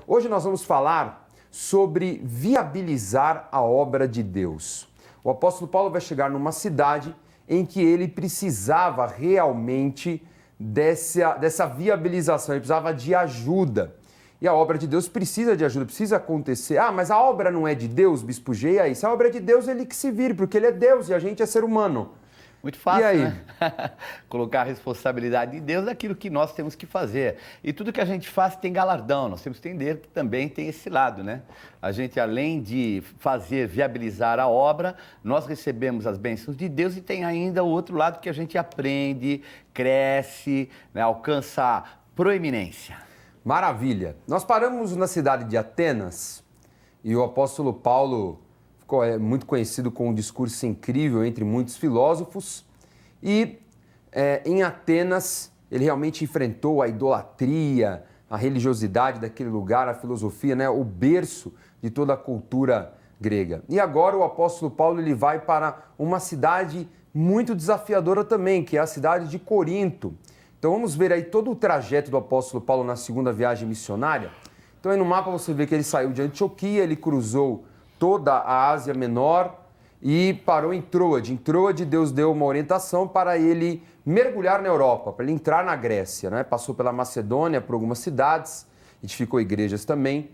Hoje nós vamos falar sobre viabilizar a obra de Deus. O apóstolo Paulo vai chegar numa cidade em que ele precisava realmente dessa viabilização, ele precisava de ajuda. E a obra de Deus precisa de ajuda, precisa acontecer. Ah, mas a obra não é de Deus, Bispo G? E aí? Se a obra é de Deus, ele que se vire, porque ele é Deus e a gente é ser humano. Muito fácil, e aí? né? Colocar a responsabilidade de Deus naquilo que nós temos que fazer. E tudo que a gente faz tem galardão, nós temos que entender que também tem esse lado, né? A gente, além de fazer, viabilizar a obra, nós recebemos as bênçãos de Deus e tem ainda o outro lado que a gente aprende, cresce, né? Alcança proeminência. Maravilha! Nós paramos na cidade de Atenas e o apóstolo Paulo ficou muito conhecido com um discurso incrível entre muitos filósofos e em Atenas ele realmente enfrentou a idolatria, a religiosidade daquele lugar, a filosofia, né, o berço de toda a cultura grega. E agora o apóstolo Paulo ele vai para uma cidade muito desafiadora também, que é a cidade de Corinto. Então vamos ver aí todo o trajeto do apóstolo Paulo na segunda viagem missionária. Então aí no mapa você vê que ele saiu de Antioquia, ele cruzou toda a Ásia Menor e parou em Troade. Em Troade Deus deu uma orientação para ele mergulhar na Europa, para ele entrar na Grécia, né? Passou pela Macedônia, por algumas cidades, edificou igrejas também,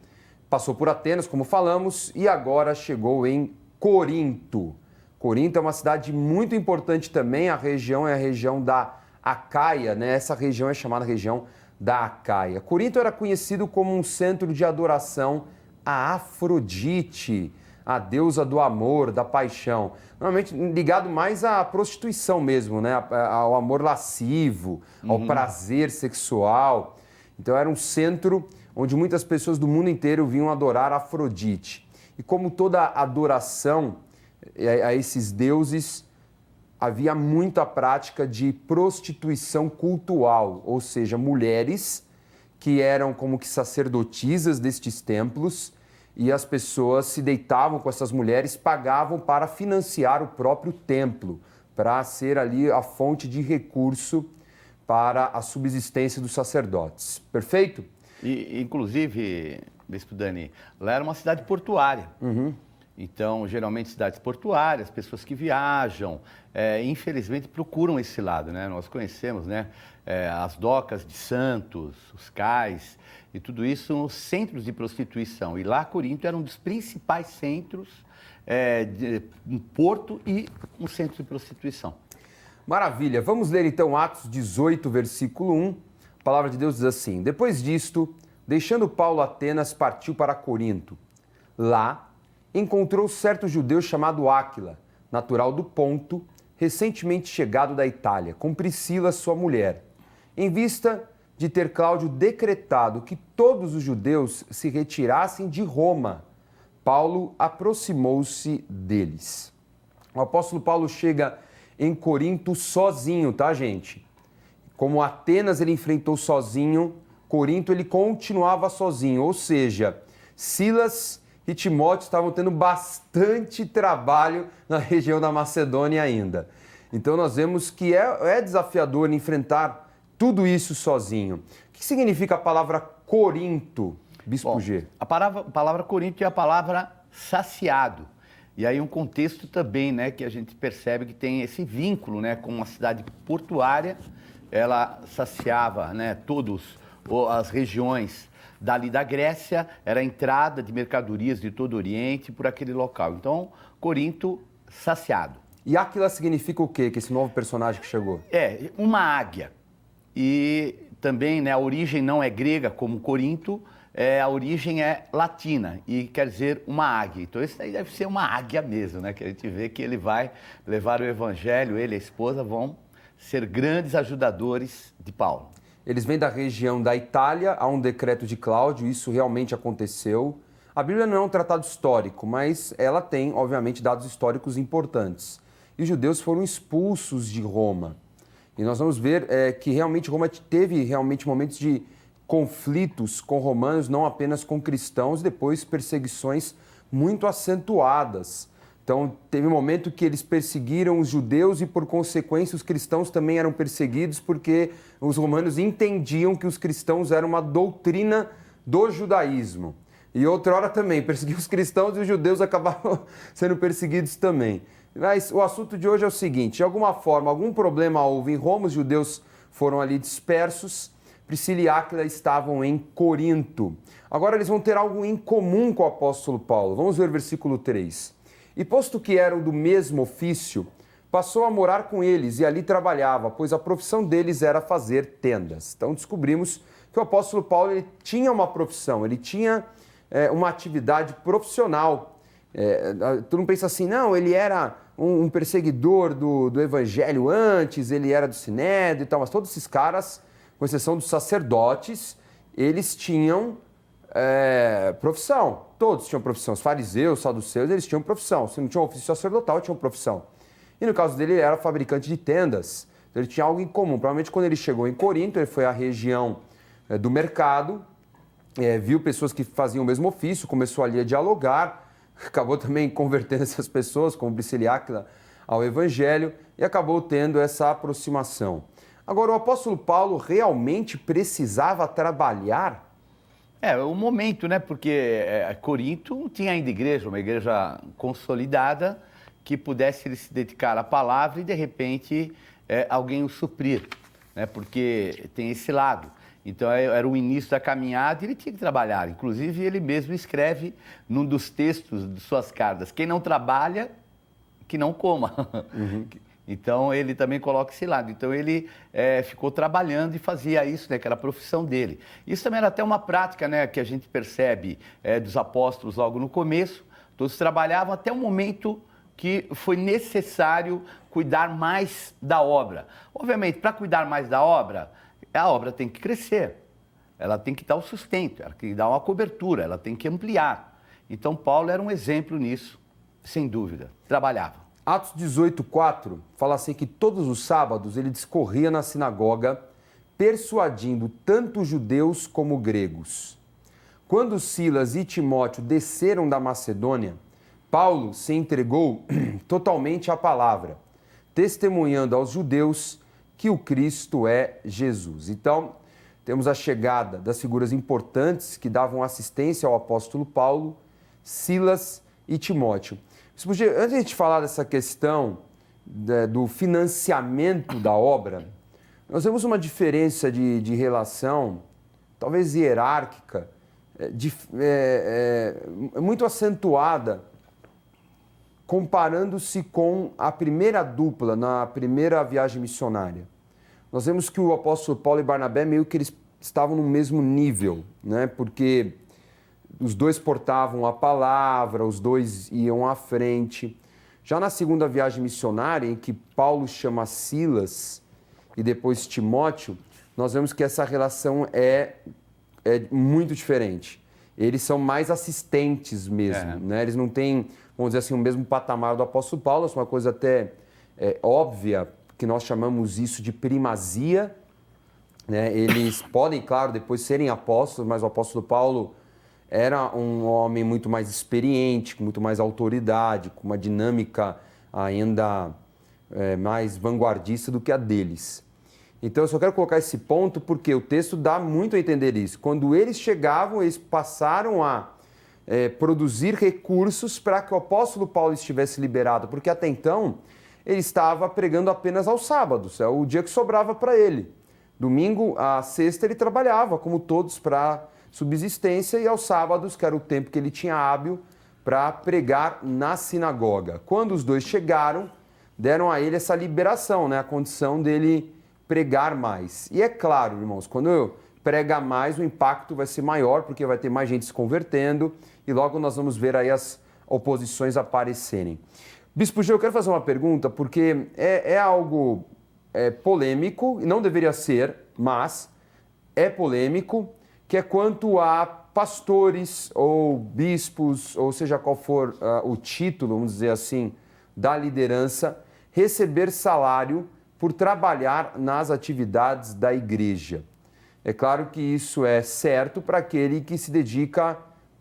passou por Atenas, como falamos, e agora chegou em Corinto. Corinto é uma cidade muito importante também, a região é a região da Acaia, né? Essa região é chamada região da Acaia. Corinto era conhecido como um centro de adoração a Afrodite, a deusa do amor, da paixão. Normalmente ligado mais à prostituição mesmo, né? Ao amor lascivo, ao prazer sexual. Então era um centro onde muitas pessoas do mundo inteiro vinham adorar Afrodite. E como toda adoração a esses deuses, havia muita prática de prostituição cultual, ou seja, mulheres que eram como que sacerdotisas destes templos e as pessoas se deitavam com essas mulheres, pagavam para financiar o próprio templo, para ser ali a fonte de recurso para a subsistência dos sacerdotes. Perfeito? E, inclusive, Bispo Dani, lá era uma cidade portuária. Então, geralmente, cidades portuárias, pessoas que viajam, infelizmente, procuram esse lado, né? Nós conhecemos, né? As docas de Santos, os cais, e tudo isso são os centros de prostituição. E lá, Corinto era um dos principais centros, um porto e um centro de prostituição. Maravilha. Vamos ler, então, Atos 18, versículo 1. A palavra de Deus diz assim: Depois disto, deixando Paulo Atenas, partiu para Corinto. Lá, encontrou certo judeu chamado Áquila, natural do Ponto, recentemente chegado da Itália, com Priscila, sua mulher, em vista de ter Cláudio decretado que todos os judeus se retirassem de Roma. Paulo aproximou-se deles. O apóstolo Paulo chega em Corinto sozinho, tá, gente? Como Atenas ele enfrentou sozinho, Corinto ele continuava sozinho, ou seja, Silas e Timóteo estavam tendo bastante trabalho na região da Macedônia ainda. Então nós vemos que é desafiador enfrentar tudo isso sozinho. O que significa a palavra Corinto, Bispo G? A palavra Corinto é a palavra saciado. E aí um contexto também, né, que a gente percebe que tem esse vínculo, né, com uma cidade portuária. Ela saciava, né, todas as regiões dali da Grécia, era a entrada de mercadorias de todo o Oriente por aquele local. Então, Corinto, saciado. E Áquila significa o quê, que esse novo personagem que chegou? Uma águia. E também, né, a origem não é grega como Corinto, a origem é latina e quer dizer uma águia. Então, esse daí deve ser uma águia mesmo, né? Que a gente vê que ele vai levar o evangelho, ele e a esposa vão ser grandes ajudadores de Paulo. Eles vêm da região da Itália, há um decreto de Cláudio, isso realmente aconteceu. A Bíblia não é um tratado histórico, mas ela tem, obviamente, dados históricos importantes. E os judeus foram expulsos de Roma. E nós vamos ver que realmente Roma teve realmente momentos de conflitos com romanos, não apenas com cristãos, depois perseguições muito acentuadas Então, teve um momento que eles perseguiram os judeus e, por consequência, os cristãos também eram perseguidos porque os romanos entendiam que os cristãos eram uma doutrina do judaísmo. E outra hora também, perseguiam os cristãos e os judeus acabaram sendo perseguidos também. Mas o assunto de hoje é o seguinte, de alguma forma, algum problema houve em Roma, os judeus foram ali dispersos, Priscila e Áquila estavam em Corinto. Agora eles vão ter algo em comum com o apóstolo Paulo. Vamos ver o versículo 3. E posto que eram do mesmo ofício, passou a morar com eles e ali trabalhava, pois a profissão deles era fazer tendas. Então descobrimos que o apóstolo Paulo ele tinha uma profissão, ele tinha uma atividade profissional. Tu não pensa assim, não, ele era um perseguidor do evangelho antes, ele era do sinédrio e tal, mas todos esses caras, com exceção dos sacerdotes, eles tinham profissão. Todos tinham profissão. Os fariseus, os saduceus, eles tinham profissão. Se não tinha um ofício sacerdotal, tinham profissão. E no caso dele, ele era fabricante de tendas. Então, ele tinha algo em comum. Provavelmente, quando ele chegou em Corinto, ele foi à região do mercado, viu pessoas que faziam o mesmo ofício, começou ali a dialogar, acabou também convertendo essas pessoas, como Priscila e Áquila, ao evangelho, e acabou tendo essa aproximação. Agora, o apóstolo Paulo realmente precisava trabalhar? O momento, né? Porque Corinto não tinha ainda igreja, uma igreja consolidada que pudesse ele se dedicar à palavra e, de repente, alguém o suprir, né? Porque tem esse lado. Então, era o início da caminhada e ele tinha que trabalhar. Inclusive, ele mesmo escreve num dos textos de suas cartas, quem não trabalha, que não coma. Uhum. Então, ele também coloca esse lado. Então, ele ficou trabalhando e fazia isso, né, que era a profissão dele. Isso também era até uma prática, né, que a gente percebe dos apóstolos logo no começo. Todos trabalhavam até o momento que foi necessário cuidar mais da obra. Obviamente, para cuidar mais da obra, a obra tem que crescer. Ela tem que dar o sustento, ela tem que dar uma cobertura, ela tem que ampliar. Então, Paulo era um exemplo nisso, sem dúvida. Trabalhava. Atos 18:4 fala assim que todos os sábados ele discorria na sinagoga, persuadindo tanto judeus como gregos. Quando Silas e Timóteo desceram da Macedônia, Paulo se entregou totalmente à palavra, testemunhando aos judeus que o Cristo é Jesus. Então, temos a chegada das figuras importantes que davam assistência ao apóstolo Paulo, Silas e Timóteo. Antes de a gente falar dessa questão do financiamento da obra, nós vemos uma diferença de relação, talvez hierárquica, muito acentuada, comparando-se com a primeira dupla, na primeira viagem missionária. Nós vemos que o apóstolo Paulo e Barnabé meio que eles estavam no mesmo nível, né? Porque os dois portavam a palavra, os dois iam à frente. Já na segunda viagem missionária, em que Paulo chama Silas e depois Timóteo, nós vemos que essa relação é muito diferente. Eles são mais assistentes mesmo, né? Eles não têm, vamos dizer assim, o mesmo patamar do apóstolo Paulo, isso é uma coisa até óbvia, que nós chamamos isso de primazia, né? Eles podem, claro, depois serem apóstolos, mas o apóstolo Paulo era um homem muito mais experiente, com muito mais autoridade, com uma dinâmica ainda mais vanguardista do que a deles. Então, eu só quero colocar esse ponto porque o texto dá muito a entender isso. Quando eles chegavam, eles passaram a produzir recursos para que o apóstolo Paulo estivesse liberado, porque até então ele estava pregando apenas aos sábados, é o dia que sobrava para ele. Domingo a sexta ele trabalhava, como todos, para subsistência, e aos sábados, que era o tempo que ele tinha hábil, para pregar na sinagoga. Quando os dois chegaram, deram a ele essa liberação, né? A condição dele pregar mais. E é claro, irmãos, quando eu prega mais, o impacto vai ser maior, porque vai ter mais gente se convertendo, e logo nós vamos ver aí as oposições aparecerem. Bispo Gil, eu quero fazer uma pergunta, porque é algo polêmico, e não deveria ser, mas é polêmico, que é quanto a pastores ou bispos, ou seja qual for o título, vamos dizer assim, da liderança, receber salário por trabalhar nas atividades da igreja. É claro que isso é certo para aquele que se dedica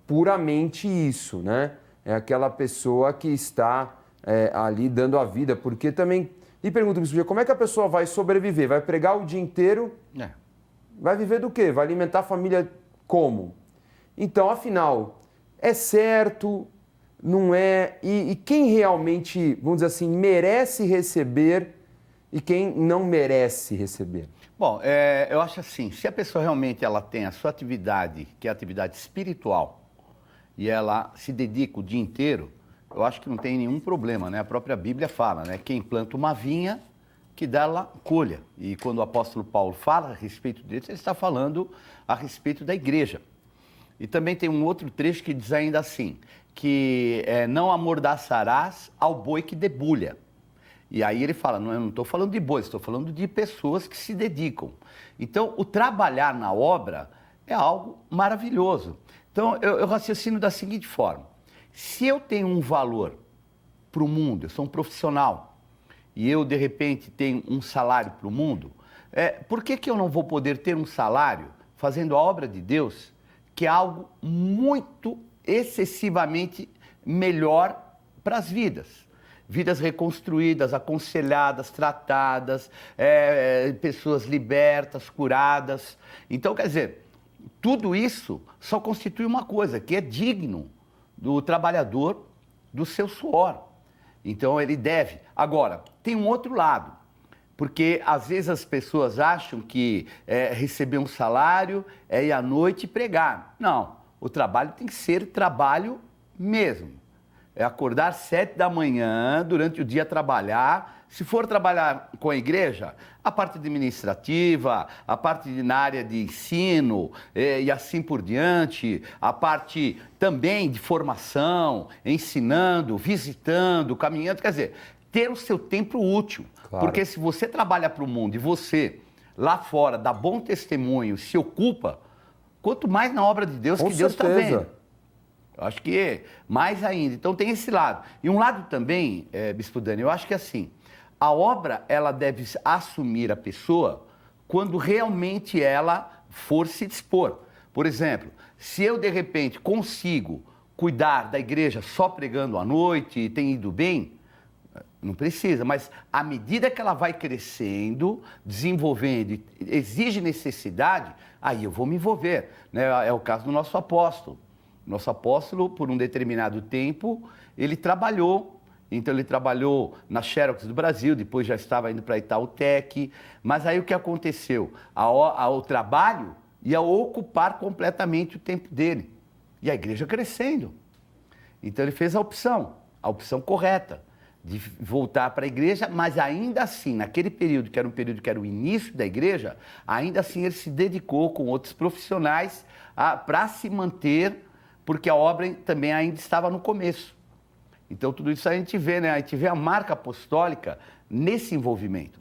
puramente a isso, né? é aquela pessoa que está ali dando a vida, porque também... E pergunto, como é que a pessoa vai sobreviver? Vai pregar o dia inteiro? Vai viver do quê? Vai alimentar a família como? Então, afinal, é certo, não é? E quem realmente, vamos dizer assim, merece receber e quem não merece receber? Bom, eu acho assim, se a pessoa realmente ela tem a sua atividade, que é a atividade espiritual, e ela se dedica o dia inteiro, eu acho que não tem nenhum problema, né? A própria Bíblia fala, né? Quem planta uma vinha, que dela colha. E quando o apóstolo Paulo fala a respeito disso, ele está falando a respeito da igreja. E também tem um outro trecho que diz ainda assim, que não amordaçarás ao boi que debulha. E aí ele fala, não, eu não estou falando de bois, estou falando de pessoas que se dedicam. Então, o trabalhar na obra é algo maravilhoso. Então, eu raciocino da seguinte forma, se eu tenho um valor para o mundo, eu sou um profissional, e eu, de repente, tenho um salário para o mundo, por que eu não vou poder ter um salário fazendo a obra de Deus, que é algo muito excessivamente melhor para as vidas? Vidas reconstruídas, aconselhadas, tratadas, pessoas libertas, curadas. Então, quer dizer, tudo isso só constitui uma coisa, que é digno do trabalhador do seu suor. Então, ele deve. Agora, tem um outro lado, porque às vezes as pessoas acham que receber um salário é ir à noite pregar. Não, o trabalho tem que ser trabalho mesmo. É acordar 7 da manhã, durante o dia trabalhar. Se for trabalhar com a igreja, a parte administrativa, a parte na área de ensino e assim por diante, a parte também de formação, ensinando, visitando, caminhando, quer dizer, ter o seu tempo útil. Claro. Porque se você trabalha para o mundo e você, lá fora, dá bom testemunho, se ocupa, quanto mais na obra de Deus, com que Deus está certeza. vendo. Eu acho que mais ainda. Então tem esse lado. E um lado também, Bispo Dani, eu acho que assim, a obra ela deve assumir a pessoa quando realmente ela for se dispor. Por exemplo, se eu de repente consigo cuidar da igreja só pregando à noite e tem ido bem, não precisa, mas à medida que ela vai crescendo, desenvolvendo, exige necessidade, aí eu vou me envolver, né? É o caso do nosso apóstolo. Nosso apóstolo, por um determinado tempo, ele trabalhou. Então, ele trabalhou na Xerox do Brasil, depois já estava indo para a Itautec. Mas aí o que aconteceu? O trabalho ia ocupar completamente o tempo dele. E a igreja crescendo. Então, ele fez a opção correta, de voltar para a igreja, mas ainda assim, naquele período, que era o início da igreja, ainda assim ele se dedicou com outros profissionais para se manter, porque a obra também ainda estava no começo. Então, tudo isso a gente vê, né? A gente vê a marca apostólica nesse envolvimento.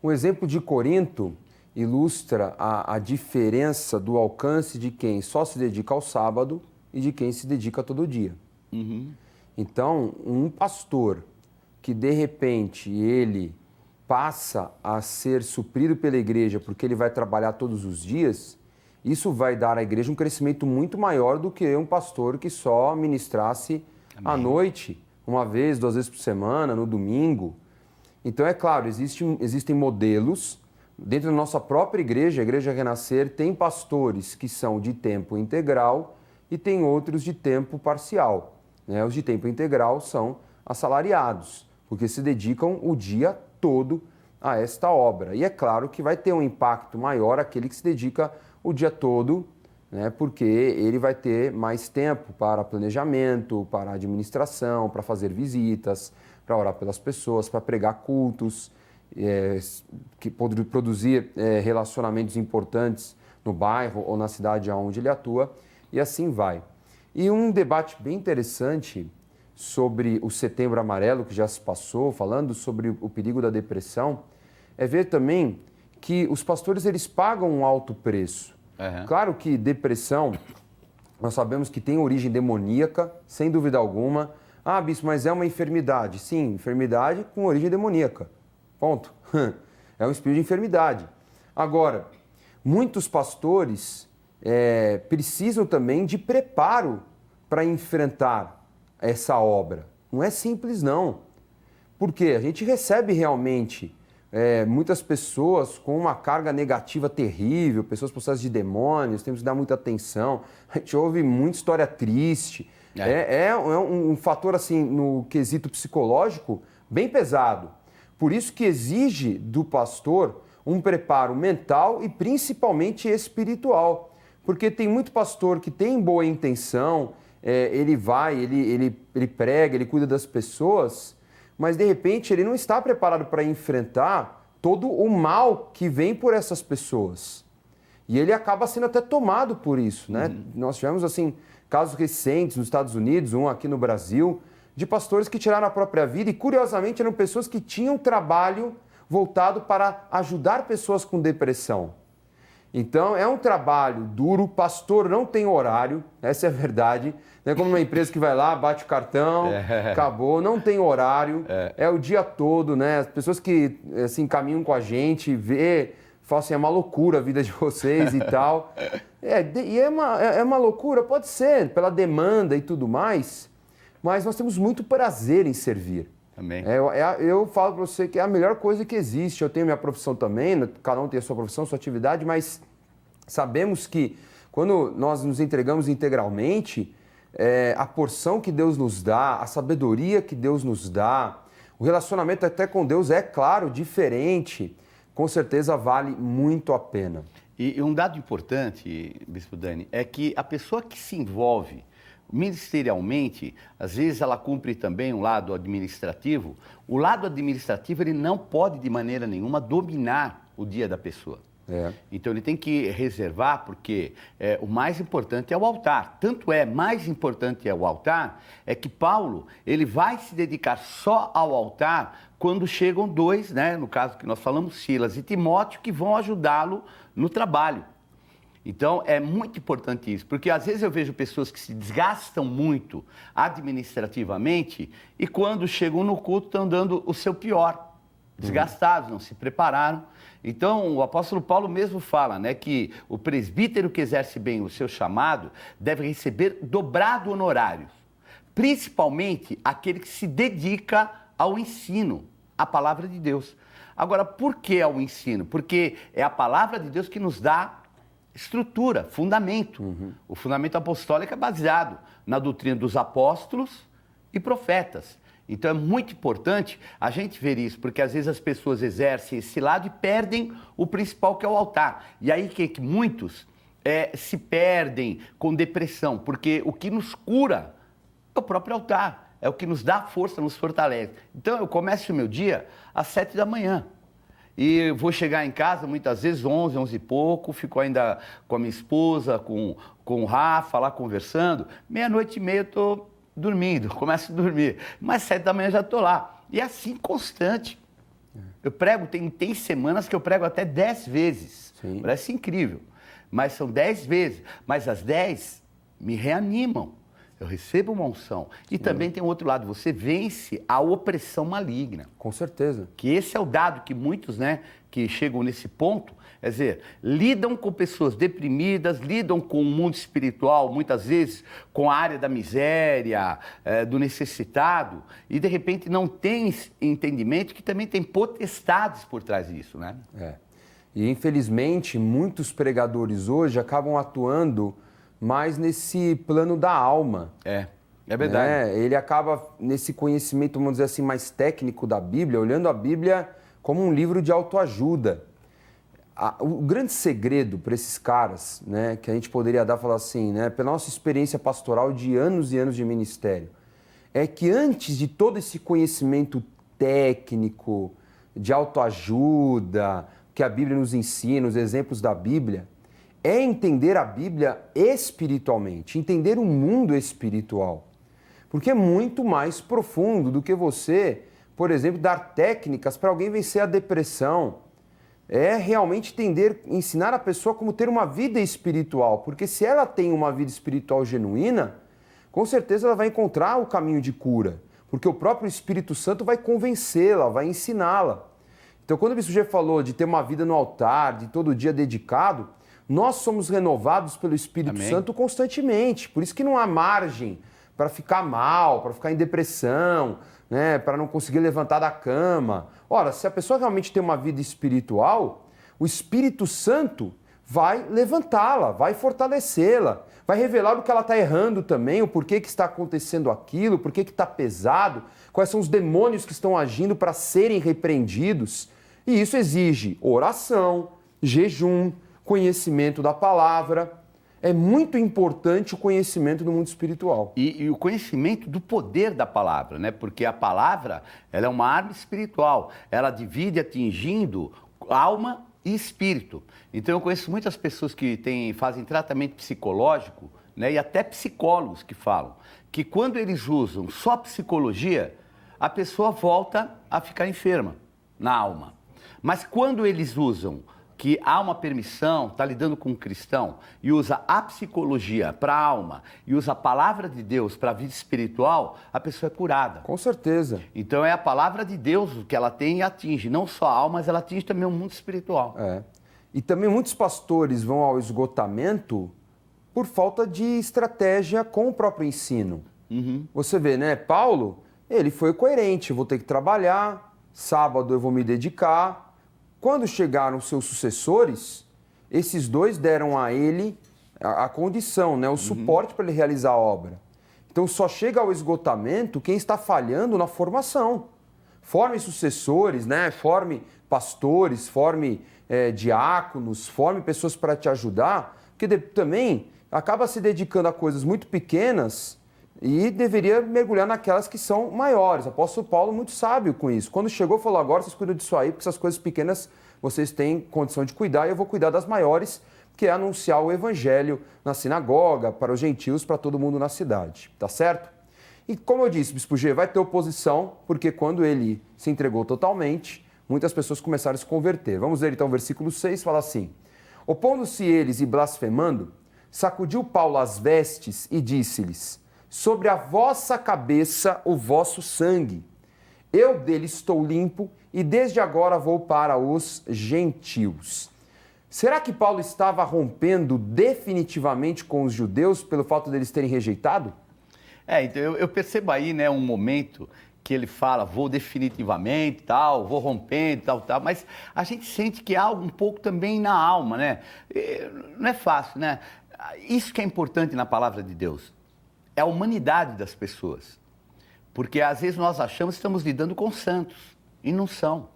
Um exemplo de Corinto ilustra a diferença do alcance de quem só se dedica ao sábado e de quem se dedica todo dia. Uhum. Então, um pastor que, de repente, ele passa a ser suprido pela igreja porque ele vai trabalhar todos os dias, isso vai dar à igreja um crescimento muito maior do que um pastor que só ministrasse à noite, uma vez, 2 vezes por semana, no domingo. Então, é claro, existem modelos. Dentro da nossa própria igreja, a Igreja Renascer, tem pastores que são de tempo integral e tem outros de tempo parcial. Os de tempo integral são assalariados, porque se dedicam o dia todo a esta obra. E é claro que vai ter um impacto maior aquele que se dedica o dia todo, porque ele vai ter mais tempo para planejamento, para administração, para fazer visitas, para orar pelas pessoas, para pregar cultos, que podem produzir relacionamentos importantes no bairro ou na cidade onde ele atua, e assim vai. E um debate bem interessante sobre o Setembro Amarelo, que já se passou, falando sobre o perigo da depressão, é ver também que os pastores eles pagam um alto preço. Uhum. Claro que depressão, nós sabemos que tem origem demoníaca, sem dúvida alguma. Ah, bispo, mas é uma enfermidade. Sim, enfermidade com origem demoníaca. Ponto. É um espírito de enfermidade. Agora, muitos pastores precisam também de preparo para enfrentar essa obra? Não é simples, não. Porque a gente recebe realmente muitas pessoas com uma carga negativa terrível, pessoas possessas de demônios, temos que dar muita atenção. A gente ouve muita história triste. É um fator, assim, no quesito psicológico, bem pesado. Por isso que exige do pastor um preparo mental e principalmente espiritual. Porque tem muito pastor que tem boa intenção, ele prega, ele cuida das pessoas, mas de repente ele não está preparado para enfrentar todo o mal que vem por essas pessoas. E ele acaba sendo até tomado por isso, né? Nós tivemos, assim, casos recentes nos Estados Unidos, um aqui no Brasil, de pastores que tiraram a própria vida e, curiosamente, eram pessoas que tinham trabalho voltado para ajudar pessoas com depressão. Então, é um trabalho duro, o pastor não tem horário, essa é a verdade. Não é como uma empresa que vai lá, bate o cartão, acabou, não tem horário, é o dia todo, né? As pessoas que assim, caminham com a gente, falam assim, é uma loucura a vida de vocês e tal. E é uma loucura, pode ser, pela demanda e tudo mais, mas nós temos muito prazer em servir. Também. Eu falo para você que é a melhor coisa que existe. Eu tenho minha profissão também, cada um tem a sua profissão, sua atividade, mas sabemos que quando nós nos entregamos integralmente, a porção que Deus nos dá, a sabedoria que Deus nos dá, o relacionamento até com Deus é, claro, diferente, com certeza vale muito a pena. E um dado importante, Bispo Dani, é que a pessoa que se envolve ministerialmente, às vezes ela cumpre também um lado administrativo. O lado administrativo ele não pode de maneira nenhuma dominar o dia da pessoa. Então ele tem que reservar, porque o mais importante é o altar. Tanto mais importante é o altar, é que Paulo ele vai se dedicar só ao altar quando chegam dois, né, no caso que nós falamos, Silas e Timóteo, que vão ajudá-lo no trabalho. Então, é muito importante isso, porque às vezes eu vejo pessoas que se desgastam muito administrativamente e quando chegam no culto estão dando o seu pior, desgastados, não se prepararam. Então, o apóstolo Paulo mesmo fala, né, que o presbítero que exerce bem o seu chamado deve receber dobrado honorário, principalmente aquele que se dedica ao ensino, à palavra de Deus. Agora, por que ao ensino? Porque é a palavra de Deus que nos dá estrutura, fundamento. O fundamento apostólico é baseado na doutrina dos apóstolos e profetas. Então é muito importante a gente ver isso, porque às vezes as pessoas exercem esse lado e perdem o principal, que é o altar. E aí que muitos se perdem com depressão, porque o que nos cura é o próprio altar, é o que nos dá força, nos fortalece. Então eu começo o meu dia às 7 da manhã. E vou chegar em casa muitas vezes 11, 11 e pouco, fico ainda com a minha esposa, com o Rafa lá conversando. Meia-noite e meia eu estou dormindo, começo a dormir. Mas 7 da manhã já estou lá. E é assim constante. Eu prego, tem semanas que eu prego até 10 vezes. Sim. Parece incrível. Mas são 10 vezes. Mas as 10 me reanimam. Eu recebo uma unção. E também tem um outro lado, você vence a opressão maligna. Com certeza. Que esse é o dado que muitos, né, que chegam nesse ponto, quer dizer, lidam com pessoas deprimidas, lidam com o mundo espiritual, muitas vezes com a área da miséria, do necessitado, e de repente não tem entendimento que também tem potestades por trás disso, né? E infelizmente muitos pregadores hoje acabam atuando mais nesse plano da alma. É verdade. Ele acaba nesse conhecimento, vamos dizer assim, mais técnico da Bíblia, olhando a Bíblia como um livro de autoajuda. O grande segredo para esses caras, né, que a gente poderia falar assim, né, pela nossa experiência pastoral de anos e anos de ministério, é que antes de todo esse conhecimento técnico, de autoajuda, que a Bíblia nos ensina, os exemplos da Bíblia, é entender a Bíblia espiritualmente, entender o mundo espiritual. Porque é muito mais profundo do que você, por exemplo, dar técnicas para alguém vencer a depressão. É realmente ensinar a pessoa como ter uma vida espiritual. Porque se ela tem uma vida espiritual genuína, com certeza ela vai encontrar o caminho de cura. Porque o próprio Espírito Santo vai convencê-la, vai ensiná-la. Então, quando o Bispo G falou de ter uma vida no altar, de todo dia dedicado, nós somos renovados pelo Espírito Santo constantemente. Por isso que não há margem para ficar mal, para ficar em depressão, né, para não conseguir levantar da cama. Ora, se a pessoa realmente tem uma vida espiritual, o Espírito Santo vai levantá-la, vai fortalecê-la, vai revelar o que ela está errando também, o porquê que está acontecendo aquilo, porquê que está pesado, quais são os demônios que estão agindo para serem repreendidos. E isso exige oração, jejum, conhecimento da palavra. É muito importante o conhecimento do mundo espiritual. E o conhecimento do poder da palavra, né? Porque a palavra, ela é uma arma espiritual. Ela divide atingindo alma e espírito. Então eu conheço muitas pessoas que fazem tratamento psicológico, né? E até psicólogos que falam que quando eles usam só psicologia, a pessoa volta a ficar enferma na alma. Mas quando eles usam que há uma permissão, está lidando com um cristão e usa a psicologia para a alma e usa a palavra de Deus para a vida espiritual, a pessoa é curada. Com certeza. Então é a palavra de Deus que ela tem e atinge, não só a alma, mas ela atinge também o mundo espiritual. E também muitos pastores vão ao esgotamento por falta de estratégia com o próprio ensino. Você vê, né? Paulo, ele foi coerente, eu vou ter que trabalhar, sábado eu vou me dedicar. Quando chegaram seus sucessores, esses dois deram a ele a condição, né, o suporte para ele realizar a obra. Então só chega ao esgotamento quem está falhando na formação. Forme sucessores, né, forme pastores, forme diáconos, forme pessoas para te ajudar, porque também acaba se dedicando a coisas muito pequenas e deveria mergulhar naquelas que são maiores. O apóstolo Paulo muito sábio com isso. Quando chegou, falou, agora vocês cuidam disso aí, porque essas coisas pequenas vocês têm condição de cuidar e eu vou cuidar das maiores, que é anunciar o evangelho na sinagoga, para os gentios, para todo mundo na cidade. Tá certo? E como eu disse, Bispo G, vai ter oposição, porque quando ele se entregou totalmente, muitas pessoas começaram a se converter. Vamos ver então o versículo 6, fala assim: opondo-se eles e blasfemando, sacudiu Paulo as vestes e disse-lhes: sobre a vossa cabeça o vosso sangue. Eu dele estou limpo e desde agora vou para os gentios. Será que Paulo estava rompendo definitivamente com os judeus pelo fato deles terem rejeitado? Então eu percebo aí, né, um momento que ele fala, vou definitivamente, tal, vou rompendo, tal, mas a gente sente que há algo um pouco também na alma, né? Não é fácil, né? Isso que é importante na palavra de Deus. É a humanidade das pessoas. Porque às vezes nós achamos que estamos lidando com santos, e não são.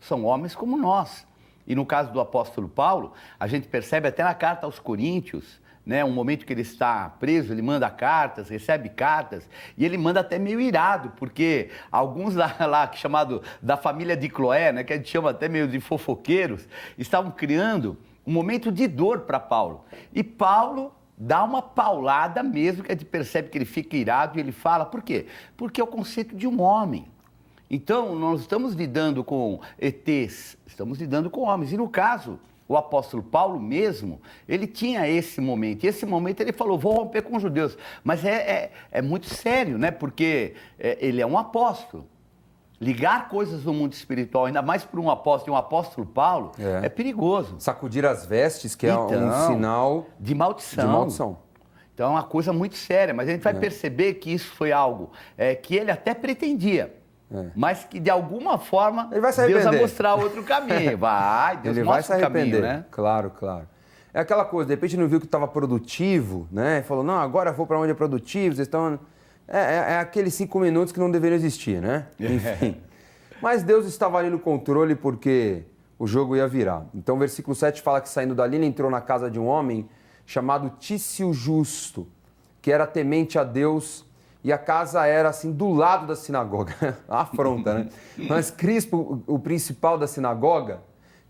São homens como nós. E no caso do apóstolo Paulo, a gente percebe até na carta aos Coríntios, né, um momento que ele está preso, ele manda cartas, recebe cartas, e ele manda até meio irado, porque alguns lá chamado da família de Cloé, né, que a gente chama até meio de fofoqueiros, estavam criando um momento de dor para Paulo. E Paulo dá uma paulada mesmo, que a gente percebe que ele fica irado e ele fala, por quê? Porque é o conceito de um homem. Então, nós estamos lidando com ETs, estamos lidando com homens. E no caso, o apóstolo Paulo mesmo, ele tinha esse momento. E esse momento ele falou, vou romper com os judeus. Mas é muito sério, né? Porque ele é um apóstolo. Ligar coisas no mundo espiritual, ainda mais para um apóstolo Paulo, é perigoso. Sacudir as vestes, que é um sinal de maldição. Então é uma coisa muito séria, mas a gente vai perceber que isso foi algo que ele até pretendia, mas que de alguma forma Deus vai mostrar outro caminho. Deus ele mostra vai se arrepender, o caminho, né? Claro. É aquela coisa, de repente não viu que estava produtivo, né? Falou, não, agora eu vou para onde é produtivo, vocês estão... É aqueles 5 minutos que não deveriam existir, né? Enfim. Mas Deus estava ali no controle porque o jogo ia virar. Então, o versículo 7 fala que saindo dali, ele entrou na casa de um homem chamado Tício Justo, que era temente a Deus, e a casa era assim do lado da sinagoga. Afronta, né? Mas Crispo, o principal da sinagoga,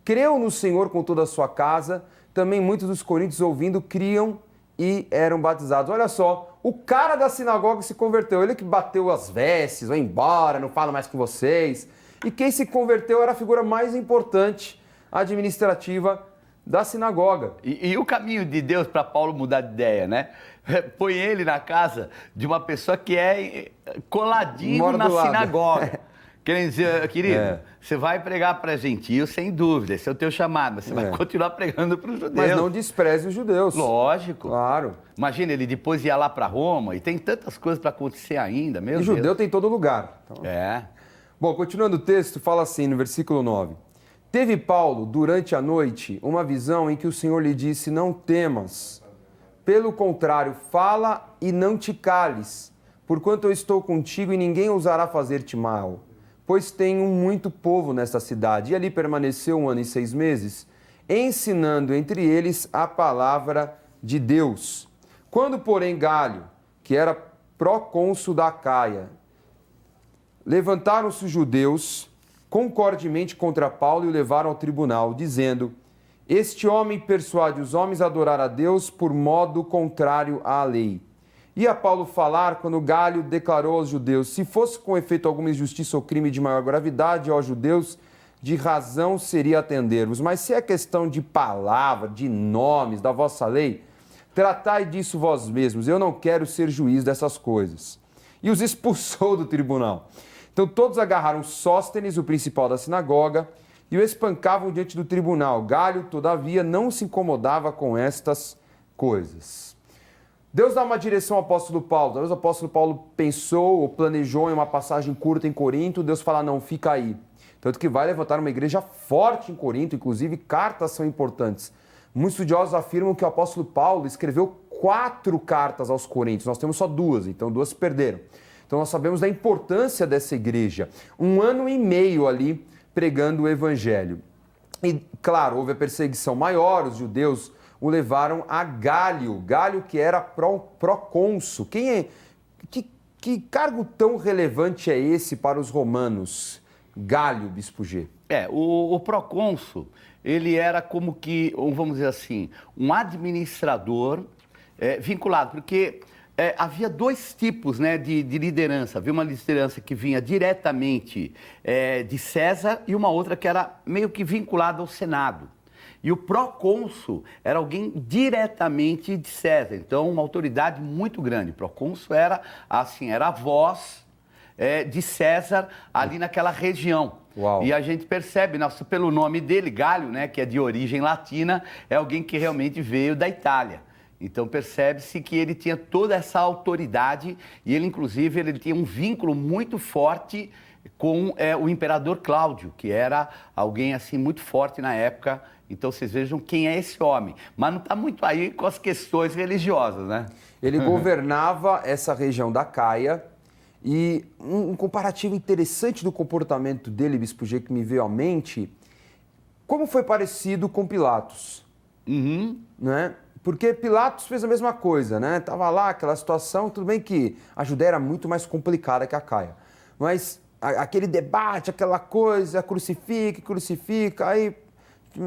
creu no Senhor com toda a sua casa. Também muitos dos coríntios, ouvindo, criam e eram batizados. Olha só, o cara da sinagoga se converteu. Ele que bateu as vestes, vai embora, não fala mais com vocês. E quem se converteu era a figura mais importante administrativa da sinagoga. E o caminho de Deus para Paulo mudar de ideia, né? Põe ele na casa de uma pessoa que é coladinho na sinagoga. Querendo dizer, querido, você vai pregar para gentios, sem dúvida, esse é o teu chamado, mas você vai continuar pregando para os judeus. Mas não despreze os judeus. Lógico. Claro. Imagina, ele depois ia lá para Roma, e tem tantas coisas para acontecer ainda, meu Deus. E judeu tem em todo lugar. Então... Bom, continuando o texto, fala assim no versículo 9. Teve Paulo, durante a noite, uma visão em que o Senhor lhe disse, não temas. Pelo contrário, fala e não te cales, porquanto eu estou contigo e ninguém ousará fazer-te mal. Pois tenho muito povo nesta cidade. E ali permaneceu 1 ano e 6 meses, ensinando entre eles a palavra de Deus. Quando, porém, Galho, que era procônsul da Acaia, levantaram-se os judeus concordemente contra Paulo e o levaram ao tribunal, dizendo, este homem persuade os homens a adorar a Deus por modo contrário à lei. Ia Paulo falar quando Galho declarou aos judeus, se fosse com efeito alguma injustiça ou crime de maior gravidade aos judeus, de razão seria atender-vos. Mas se é questão de palavra, de nomes, da vossa lei, tratai disso vós mesmos. Eu não quero ser juiz dessas coisas. E os expulsou do tribunal. Então todos agarraram Sóstenes, o principal da sinagoga, e o espancavam diante do tribunal. Galho, todavia, não se incomodava com estas coisas. Deus dá uma direção ao apóstolo Paulo. Talvez o apóstolo Paulo pensou ou planejou em uma passagem curta em Corinto. Deus fala, não, fica aí. Tanto que vai levantar uma igreja forte em Corinto. Inclusive, cartas são importantes. Muitos estudiosos afirmam que o apóstolo Paulo escreveu 4 cartas aos Coríntios. Nós temos só 2, então 2 se perderam. Então nós sabemos da importância dessa igreja. 1 ano e meio ali pregando o evangelho. E, claro, houve a perseguição maior, os judeus o levaram a Galho. Galho que era procônsul. Quem é? Que cargo tão relevante é esse para os romanos? Galho, Bispo G. O procônsul, ele era como que, vamos dizer assim, um administrador vinculado, porque havia 2 tipos, né, de liderança. Havia uma liderança que vinha diretamente de César e uma outra que era meio que vinculada ao Senado. E o procônsul era alguém diretamente de César, então uma autoridade muito grande. O procônsul era a voz de César ali naquela região. Uau. E a gente percebe, pelo nome dele, Galho, né, que é de origem latina, é alguém que realmente veio da Itália. Então percebe-se que ele tinha toda essa autoridade e ele, inclusive, ele tinha um vínculo muito forte com o imperador Cláudio, que era alguém assim muito forte na época. Então vocês vejam quem é esse homem. Mas não está muito aí com as questões religiosas, né? Ele governava essa região da Caia e um comparativo interessante do comportamento dele, Bispo G, que me veio à mente, como foi parecido com Pilatos. Né? Porque Pilatos fez a mesma coisa, né? Tava lá aquela situação, tudo bem que a Judéia era muito mais complicada que a Caia. Mas aquele debate, aquela coisa, crucifica, aí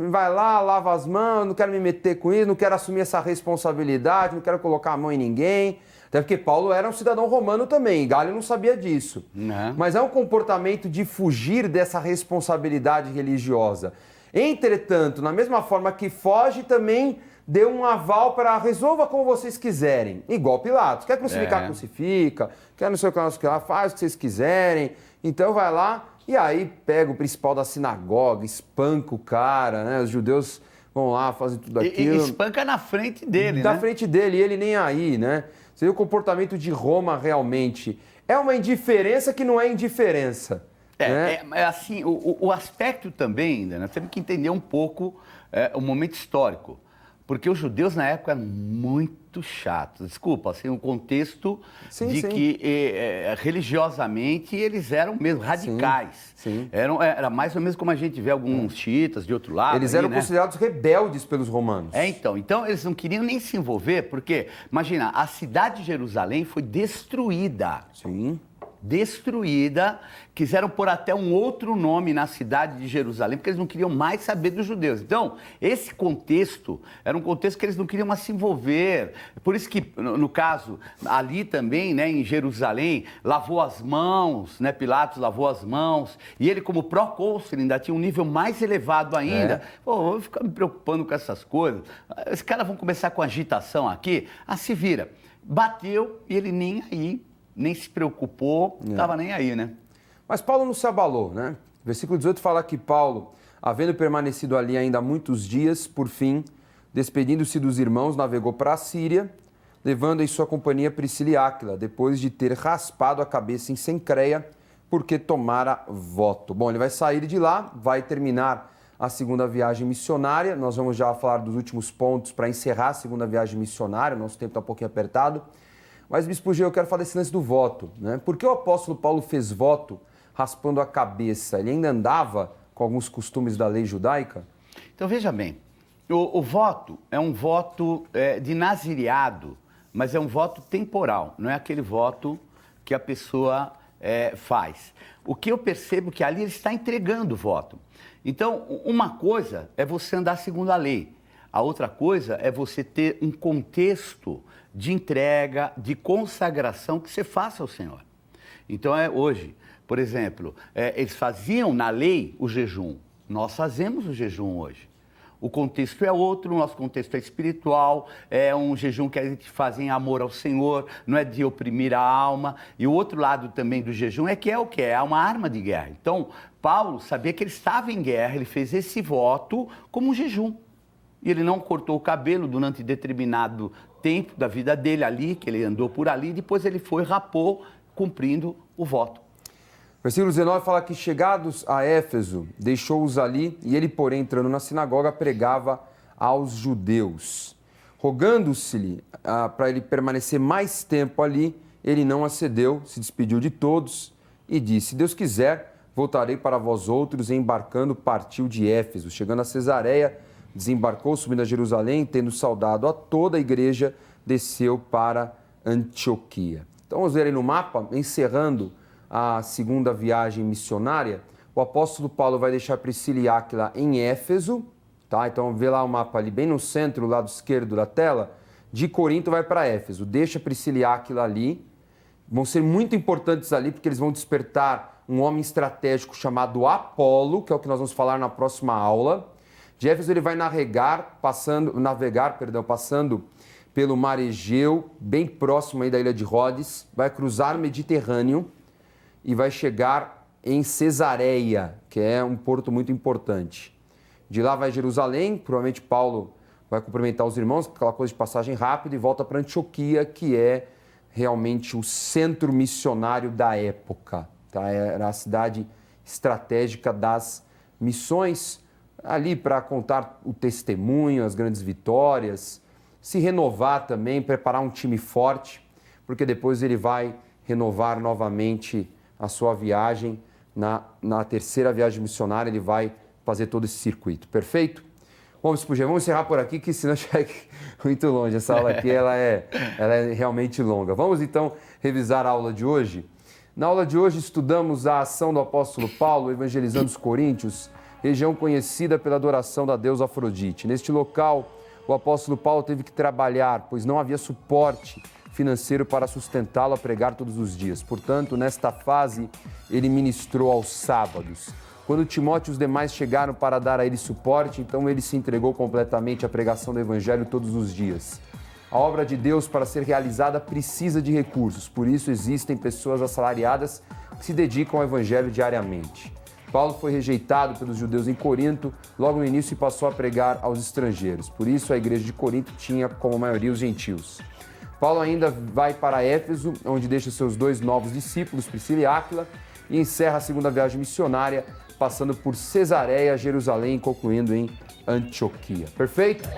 vai lá, lava as mãos, não quero me meter com isso, não quero assumir essa responsabilidade, não quero colocar a mão em ninguém. Até porque Paulo era um cidadão romano também, Galho não sabia disso. Não. Mas é um comportamento de fugir dessa responsabilidade religiosa. Entretanto, na mesma forma que foge, também deu um aval para resolva como vocês quiserem. Igual Pilatos. Quer crucificar, crucifica. Quer não sei o que lá, faz o que vocês quiserem. Então vai lá e aí pega o principal da sinagoga, espanca o cara, né? Os judeus vão lá, fazem tudo aquilo. E espanca na frente dele, Na né? frente dele, e ele nem aí, né? Você vê o comportamento de Roma realmente. É uma indiferença que não é indiferença. Assim, o aspecto também, né, nós temos que entender um pouco o momento histórico. Porque os judeus na época eram muito chatos. Desculpa, assim, o contexto que religiosamente eles eram mesmo radicais. Sim. Era mais ou menos como a gente vê alguns xiitas de outro lado. Eles eram considerados rebeldes pelos romanos. Então eles não queriam nem se envolver, porque, imagina, a cidade de Jerusalém foi destruída. Sim. Destruída, quiseram pôr até um outro nome na cidade de Jerusalém, porque eles não queriam mais saber dos judeus. Então, esse contexto era um contexto que eles não queriam mais se envolver. Por isso que, no caso, ali também, né, em Jerusalém, lavou as mãos, né, Pilatos lavou as mãos, e ele, como procônsul, ainda tinha um nível mais elevado ainda. Pô, eu vou ficar me preocupando com essas coisas. Esses caras vão começar com agitação aqui. Se vira. Bateu e ele nem aí. Nem se preocupou, estava nem aí, né? Mas Paulo não se abalou, né? Versículo 18 fala que Paulo, havendo permanecido ali ainda muitos dias, por fim, despedindo-se dos irmãos, navegou para a Síria, levando em sua companhia Priscila e Áquila, depois de ter raspado a cabeça em Cencreia, porque tomara voto. Bom, ele vai sair de lá, vai terminar a segunda viagem missionária. Nós vamos já falar dos últimos pontos para encerrar a segunda viagem missionária, nosso tempo está um pouquinho apertado. Mas, Bispo G, eu quero falar desse lance do voto, né? Por que o apóstolo Paulo fez voto raspando a cabeça? Ele ainda andava com alguns costumes da lei judaica? Então, veja bem, o voto é um voto de nazireado, mas é um voto temporal, não é aquele voto que a pessoa faz. O que eu percebo que ali ele está entregando o voto. Então, uma coisa é você andar segundo a lei, a outra coisa é você ter um contexto de entrega, de consagração que você faça ao Senhor. Então, hoje, por exemplo, eles faziam na lei o jejum, nós fazemos o jejum hoje. O contexto é outro, o nosso contexto é espiritual, é um jejum que a gente faz em amor ao Senhor, não é de oprimir a alma. E o outro lado também do jejum é que é o quê? É uma arma de guerra. Então, Paulo sabia que ele estava em guerra, ele fez esse voto como um jejum. E ele não cortou o cabelo durante determinado tempo da vida dele ali, que ele andou por ali, depois ele foi, rapou, cumprindo o voto. Versículo 19 fala que, chegados a Éfeso, deixou-os ali, e ele, porém, entrando na sinagoga, pregava aos judeus. Rogando-se-lhe para ele permanecer mais tempo ali, ele não acedeu, se despediu de todos e disse: se Deus quiser, voltarei para vós outros. E embarcando, partiu de Éfeso. Chegando a Cesareia, desembarcou, subindo a Jerusalém, tendo saudado a toda a igreja, desceu para Antioquia. Então, vamos ver aí no mapa, encerrando a segunda viagem missionária, o apóstolo Paulo vai deixar Priscila e Áquila em Éfeso, tá? Então, vê lá o mapa ali, bem no centro, lado esquerdo da tela. De Corinto vai para Éfeso, deixa Priscila e Áquila ali. Vão ser muito importantes ali, porque eles vão despertar um homem estratégico chamado Apolo, que é o que nós vamos falar na próxima aula. De Éfeso ele vai navegar, passando pelo mar Egeu, bem próximo aí da ilha de Rhodes, vai cruzar o Mediterrâneo e vai chegar em Cesareia, que é um porto muito importante. De lá vai Jerusalém, provavelmente Paulo vai cumprimentar os irmãos, aquela coisa de passagem rápida, e volta para Antioquia, que é realmente o centro missionário da época. Tá? Era a cidade estratégica das missões, ali para contar o testemunho, as grandes vitórias, se renovar também, preparar um time forte, porque depois ele vai renovar novamente a sua viagem. Na terceira viagem missionária, ele vai fazer todo esse circuito. Perfeito? Vamos encerrar por aqui, que senão chega muito longe. Essa aula aqui ela é realmente longa. Vamos então revisar a aula de hoje. Na aula de hoje estudamos a ação do apóstolo Paulo evangelizando os coríntios, região conhecida pela adoração da deusa Afrodite. Neste local, o apóstolo Paulo teve que trabalhar, pois não havia suporte financeiro para sustentá-lo a pregar todos os dias. Portanto, nesta fase, ele ministrou aos sábados. Quando Timóteo e os demais chegaram para dar a ele suporte, então ele se entregou completamente à pregação do evangelho todos os dias. A obra de Deus, para ser realizada, precisa de recursos. Por isso, existem pessoas assalariadas que se dedicam ao evangelho diariamente. Paulo foi rejeitado pelos judeus em Corinto, logo no início, e passou a pregar aos estrangeiros. Por isso, a igreja de Corinto tinha como maioria os gentios. Paulo ainda vai para Éfeso, onde deixa seus 2 novos discípulos, Priscila e Áquila, e encerra a segunda viagem missionária, passando por Cesareia, Jerusalém, concluindo em Antioquia. Perfeito?